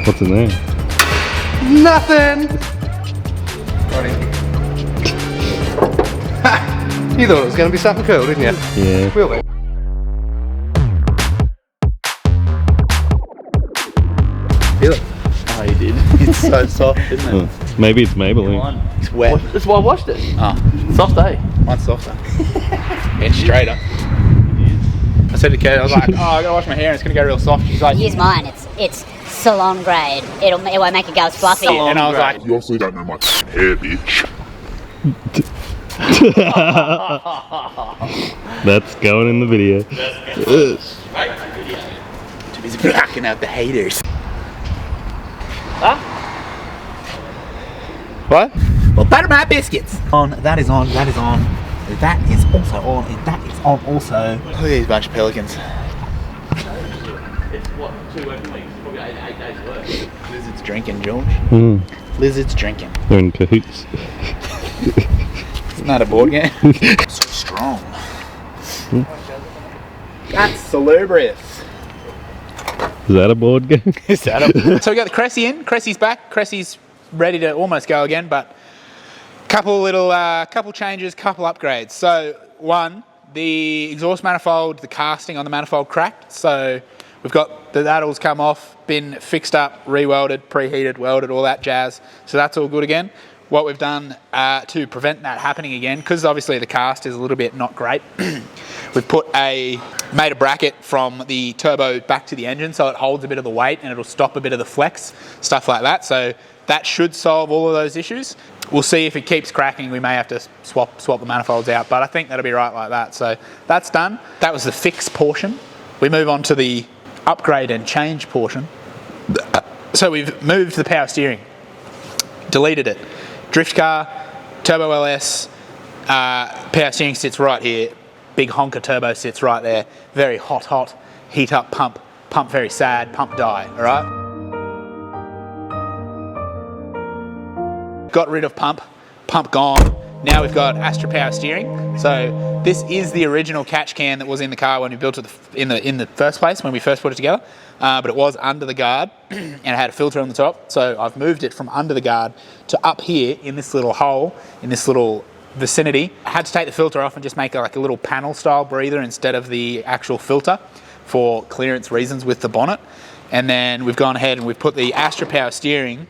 What's in there? Nothing! You thought it was going to be something cool, didn't you? Yeah. Will be. Feel it? Oh, you did. It's so soft, isn't it? Maybe it's Maybelline. It's wet. That's why I washed it. Oh, soft, eh? Mine's softer. And straighter. I said to Kate, I was like, oh, I gotta wash my hair and it's gonna go real soft. She's like, use mine. It's salon grade. It won't make it go as fluffy. and I was like, You obviously don't know my hair, bitch. That's going in the video. too busy blocking out the haters. Huh? What? Well, buttermilk biscuits. On, that is on, that is on. That is also on, and that is on also. Look at these bunch of pelicans. It's what, 2 working weeks? Probably 8 days work. Lizards drinking, George. Lizards drinking. They're in cahoots. Isn't that a board game? So strong. That's salubrious. Is that a board game? Is that a... So we got the Cressy in. Cressy's back. Cressy's ready to almost go again, but couple changes, couple upgrades. So one, the exhaust manifold, the casting on the manifold cracked. So we've got the that'll's come off, been fixed up, re-welded, preheated, welded, all that jazz. So that's all good again. What we've done to prevent that happening again, because obviously the cast is a little bit not great, we've made a bracket from the turbo back to the engine so it holds a bit of the weight and it'll stop a bit of the flex, stuff like that. So that should solve all of those issues. We'll see if it keeps cracking, we may have to swap the manifolds out, but I think that'll be right like that. So that's done. That was the fix portion. We move on to the upgrade and change portion. So we've moved the power steering, deleted it. Drift car, turbo LS, power steering sits right here. Big honker turbo sits right there. Very hot, heat up pump very sad, pump die, all right? Got rid of pump gone. Now we've got Astra power steering. So this is the original catch can that was in the car when we built it in the first place, when we first put it together. But it was under the guard and it had a filter on the top. So I've moved it from under the guard to up here in this little hole, in this little vicinity. I had to take the filter off and just make like a little panel style breather instead of the actual filter for clearance reasons with the bonnet. And then we've gone ahead and we've put the Astra power steering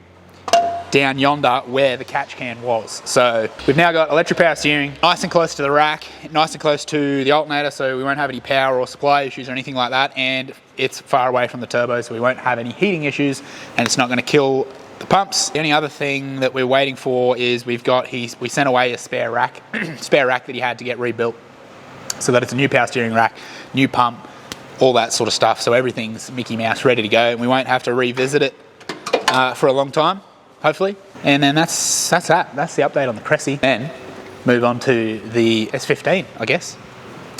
down yonder where the catch can was. So we've now got electric power steering, nice and close to the rack, nice and close to the alternator, so we won't have any power or supply issues or anything like that, and it's far away from the turbo, so we won't have any heating issues, and it's not going to kill the pumps. The only other thing that we're waiting for is we sent away a spare rack that he had to get rebuilt, so that it's a new power steering rack, new pump, all that sort of stuff, so everything's Mickey Mouse ready to go, and we won't have to revisit it for a long time, hopefully. And then that's the update on the Cressy. Then move on to the S15, I guess.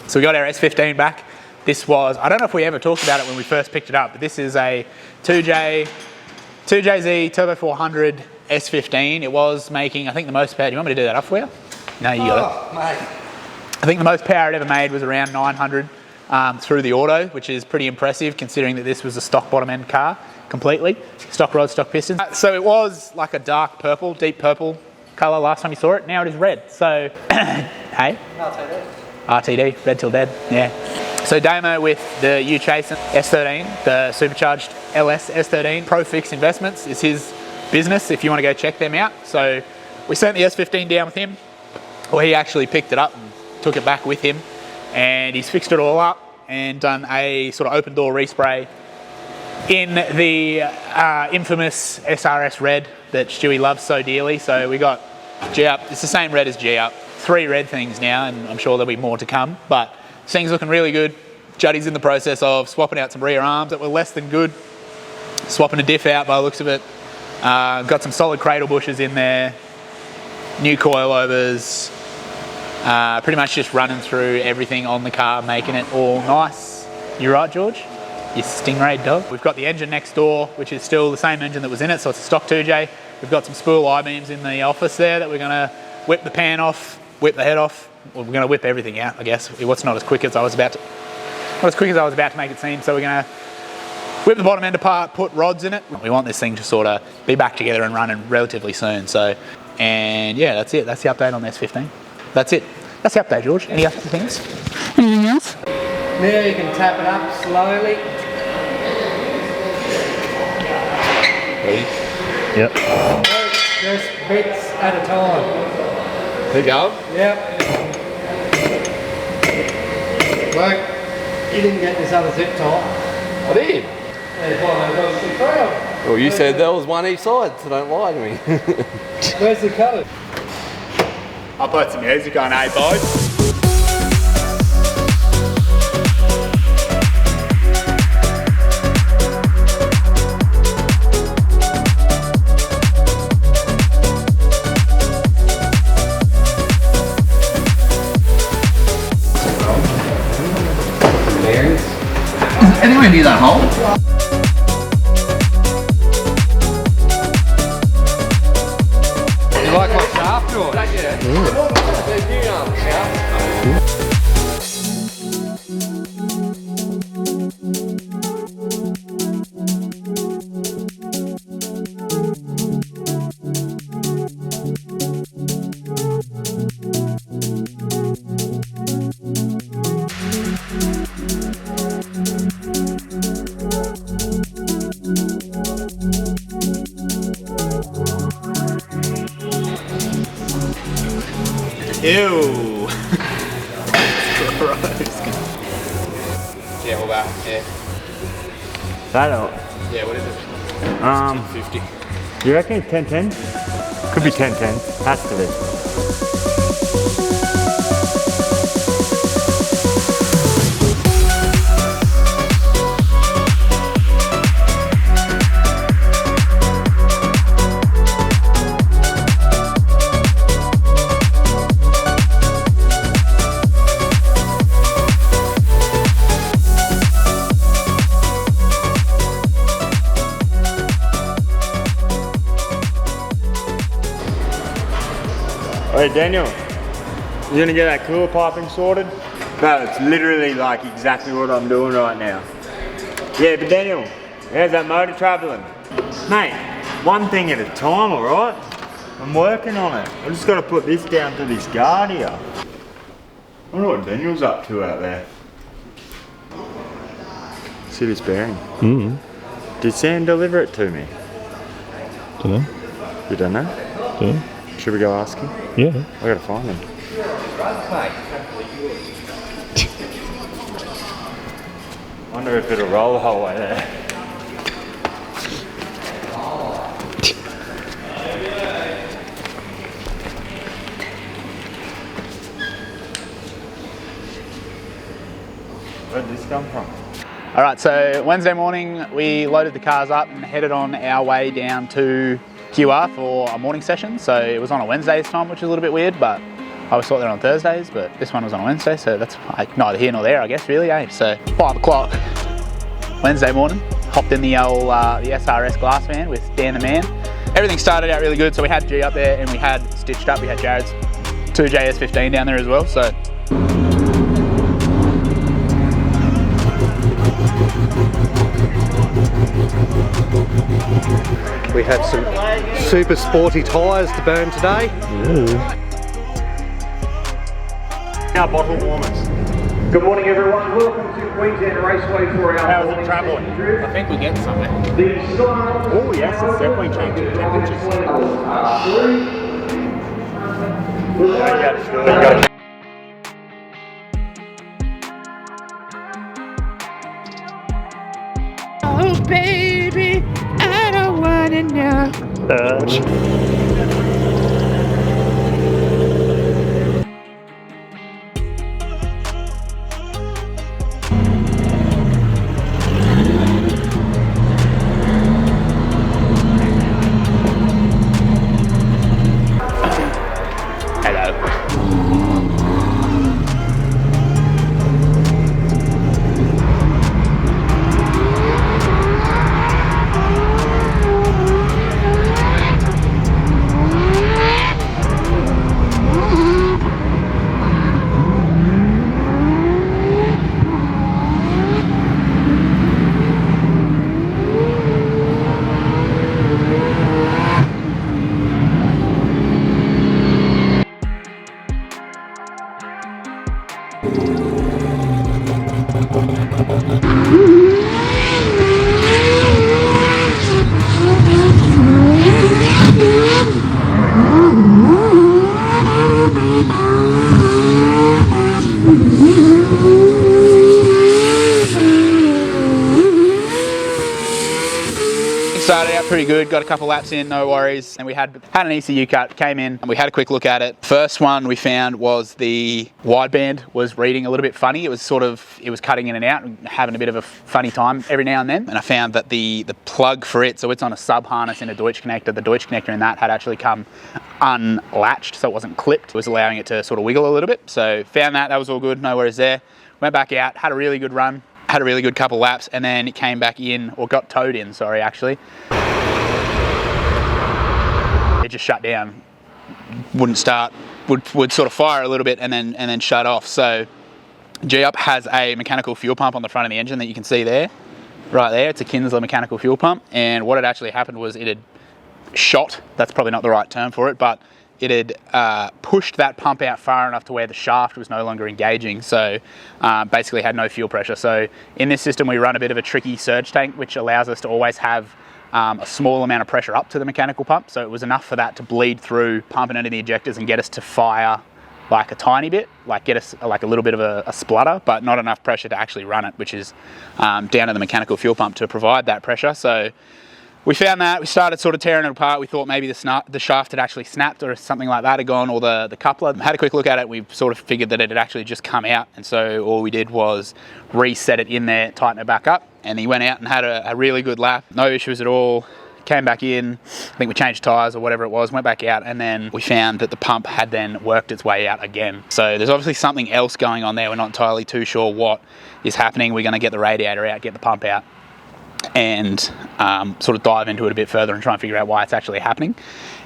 So we got our S15 back. This was, I don't know if we ever talked about it when we first picked it up, but this is a 2JZ Turbo 400 S15. It was making, I think the most power, do you want me to do that up for you? No, you got it. Mate. I think the most power it ever made was around 900 through the auto, which is pretty impressive considering that this was a stock bottom end car completely. Stock rod, stock pistons. So it was like a dark purple, deep purple colour last time you saw it. Now it is red. So, hey? RTD, red till dead, yeah. So Damo with the U-Chasen S13, the supercharged LS S13. ProFix Investments is his business if you want to go check them out. So we sent the S15 down with him. Well, he actually picked it up and took it back with him. And he's fixed it all up and done a sort of open door respray in the infamous SRS red that Stewie loves so dearly. So we got GHEEUP, it's the same red as GHEEUP. 3 red things now, and I'm sure there'll be more to come, but this thing's looking really good. Juddy's in the process of swapping out some rear arms that were less than good, swapping a diff out by the looks of it. Got some solid cradle bushes in there, new coilovers, pretty much just running through everything on the car, making it all nice. You right, George? You Stingray dog. We've got the engine next door, which is still the same engine that was in it, so it's a stock 2J. We've got some spool I-beams in the office there that we're gonna whip the pan off, whip the head off. Well, we're gonna whip everything out, I guess. It's not as quick as I was about to make it seem. So we're gonna whip the bottom end apart, put rods in it. We want this thing to sort of be back together and running relatively soon. So, and yeah, that's it. That's the update on the S15. That's it. That's the update, George. Any other things? Anything else? Now you can tap it up slowly. Ready? Yep. Just bits at a time. There you go. Yep. Like, you didn't get this other zip tie. I did. Where's Well, you said there was one each side, so don't lie to me. the colour? I'll put some music on, eh, boys? Anywhere near that hole? You like my shaft or? Ew. Gross. Yeah, what about? Yeah. That out. Yeah, what is it? 50. You reckon it's 1010? Could be 1010. Has to be. Hey Daniel, you gonna get that cooler piping sorted? No, it's literally like exactly what I'm doing right now. Yeah, but Daniel, how's that motor travelling? Mate, one thing at a time, alright? I'm working on it. I just gotta put this down to this guard here. I wonder what Daniel's up to out there. See this bearing? Did Sam deliver it to me? Don't know. You don't know? Don't know. Should we go ask him? Yeah. I gotta find him. Wonder if it'll roll the whole way there. Where'd this come from? All right, so Wednesday morning we loaded the cars up and headed on our way down to GHEEUP for a morning session. So it was on a Wednesday this time, which is a little bit weird, but I always thought they were on Thursdays, but this one was on a Wednesday, so that's like neither here nor there, I guess, really, eh? So 5 o'clock Wednesday morning, hopped in the old the SRS glass van with Dan the man. Everything started out really good, so we had G up there and we had stitched up. We had Jared's 2JZ S15 down there as well. So We had some super sporty tyres to burn today. Our bottle warmers. Good morning everyone, welcome to Queensland Raceway for our How's it travelling? I think we get somewhere. The sign-off Oh yes, it's definitely changing the temperatures. Oh baby, I don't wanna know. Started out pretty good, got a couple laps in, no worries. And we had an ECU cut, came in and we had a quick look at it. First one we found was the wideband was reading a little bit funny. It was cutting in and out and having a bit of a funny time every now and then. And I found that the plug for it, so it's on a sub harness in a Deutsch connector. The Deutsch connector in that had actually come unlatched, so it wasn't clipped. It was allowing it to sort of wiggle a little bit. So found that was all good, no worries there. Went back out, had a really good run. Had a really good couple laps, and then it came back in, or got towed in, sorry, actually. It just shut down, wouldn't start, would sort of fire a little bit and then shut off. So GHEEUP has a mechanical fuel pump on the front of the engine that you can see there, right there. It's a Kinsler mechanical fuel pump, and what had actually happened was it had shot, that's probably not the right term for it, but it had pushed that pump out far enough to where the shaft was no longer engaging, so basically had no fuel pressure. So in this system we run a bit of a tricky surge tank, which allows us to always have a small amount of pressure up to the mechanical pump, so it was enough for that to bleed through, pump it into the ejectors and get us to fire like a tiny bit, like get us like a little bit of a splutter, but not enough pressure to actually run it, which is down to the mechanical fuel pump to provide that pressure. So we found that, we started sort of tearing it apart. We thought maybe the shaft had actually snapped or something like that had gone, or the coupler. Had a quick look at it, we sort of figured that it had actually just come out, and so all we did was reset it in there, tighten it back up, and he went out and had a really good lap. No issues at all. Came back in, I think we changed tyres or whatever it was, went back out, and then we found that the pump had then worked its way out again. So there's obviously something else going on there. We're not entirely too sure what is happening. We're going to get the radiator out, get the pump out, and sort of dive into it a bit further and try and figure out why it's actually happening.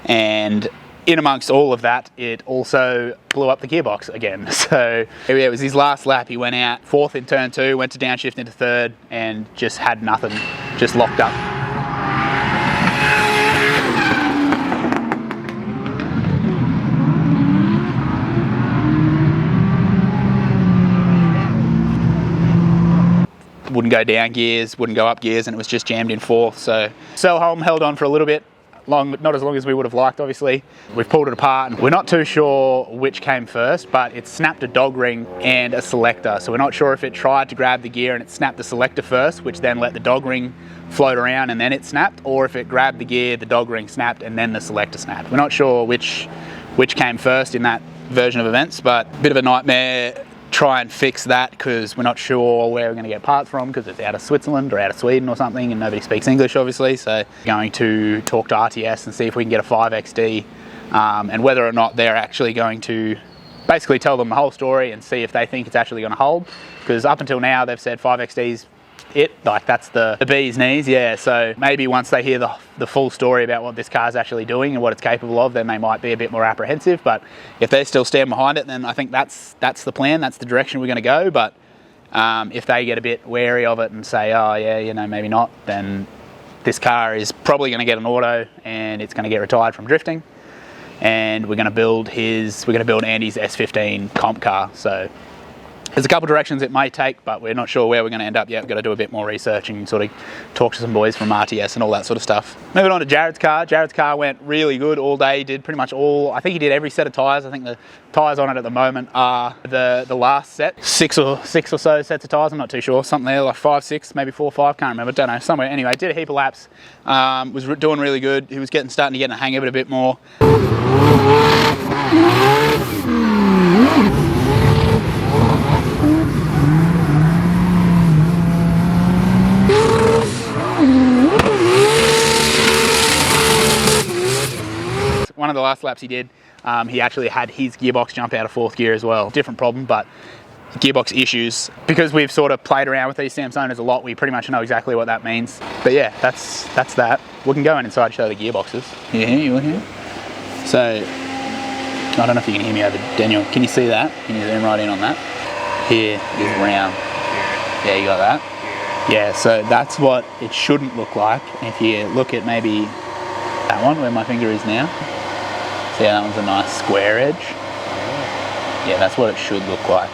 And in amongst all of that, it also blew up the gearbox again. So it was his last lap. He went out fourth in turn 2, went to downshift into third, and just had nothing, just locked up. Wouldn't go down gears, wouldn't go up gears, and it was just jammed in fourth. So Selholm held on for a little bit, not as long as we would have liked, obviously. We've pulled it apart, and we're not too sure which came first, but it snapped a dog ring and a selector. So we're not sure if it tried to grab the gear and it snapped the selector first, which then let the dog ring float around and then it snapped, or if it grabbed the gear, the dog ring snapped, and then the selector snapped. We're not sure which came first in that version of events, but a bit of a nightmare. Try and fix that because we're not sure where we're going to get parts from, because it's out of Switzerland or out of Sweden or something, and nobody speaks English obviously. So going to talk to RTS and see if we can get a 5XD, and whether or not they're actually going to basically tell them the whole story and see if they think it's actually going to hold, because up until now they've said 5XD's it, like that's the bee's knees. Yeah, so maybe once they hear the full story about what this car's actually doing and what it's capable of, then they might be a bit more apprehensive. But if they still stand behind it, then I think that's the plan, that's the direction we're going to go. But if they get a bit wary of it and say, oh yeah, you know, maybe not, then this car is probably going to get an auto and it's going to get retired from drifting, and we're going to build Andy's S15 comp car. So there's a couple directions it may take, but we're not sure where we're going to end up yet. We've got to do a bit more research and sort of talk to some boys from RTS and all that sort of stuff. Moving on to Jared's car. Jared's car went really good all day. Did pretty much I think he did every set of tyres. I think the tyres on it at the moment are the last set. Six or so sets of tyres, I'm not too sure. Something there, like 5, 6, maybe 4, 5, can't remember, don't know, somewhere. Anyway, did a heap of laps. Was doing really good. He was starting to get a hang of it a bit more. One of the last laps he did, he actually had his gearbox jump out of fourth gear as well. Different problem, but gearbox issues. Because we've sort of played around with these Samsoners a lot, we pretty much know exactly what that means. But yeah, that's that. We can go inside and show the gearboxes. You want to hear? So, I don't know if you can hear me over Daniel. Can you see that? Can you zoom right in on that? Here is round. Yeah, you got that? Yeah, so that's what it shouldn't look like. If you look at maybe that one where my finger is now, see how that one's a nice square edge? Yeah, that's what it should look like.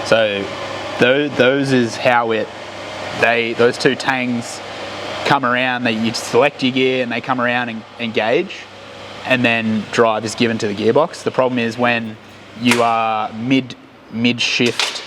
So those is how those two tangs come around. You select your gear and they come around and engage, and then drive is given to the gearbox. The problem is when you are mid shift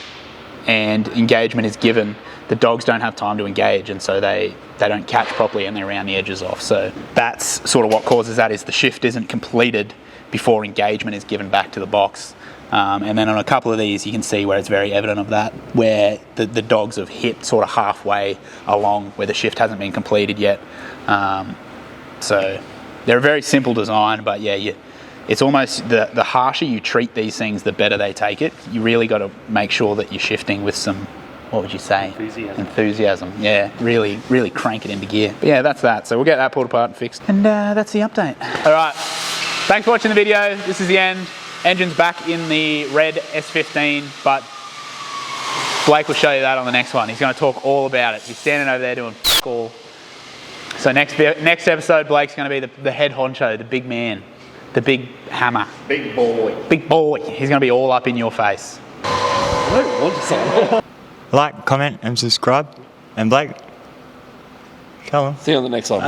and engagement is given, the dogs don't have time to engage, and so they don't catch properly and they round the edges off. So that's sort of what causes that, is the shift isn't completed before engagement is given back to the box. And then on a couple of these you can see where it's very evident of that, where the dogs have hit sort of halfway along where the shift hasn't been completed yet. So they're a very simple design, but yeah, it's almost the harsher you treat these things, the better they take it. You really got to make sure that you're shifting with some, what would you say? Enthusiasm. Yeah, really crank it into gear. But yeah, that's that. So we'll get that pulled apart and fixed. And that's the update. All right, thanks for watching the video. This is the end. Engine's back in the red S15, but Blake will show you that on the next one. He's going to talk all about it. He's standing over there doing all. So next episode, Blake's going to be the head honcho, the big man, the big hammer. Big boy. Big boy. He's going to be all up in your face. I don't want to say. Like, comment, and subscribe. And Blake, tell him. See you on the next one.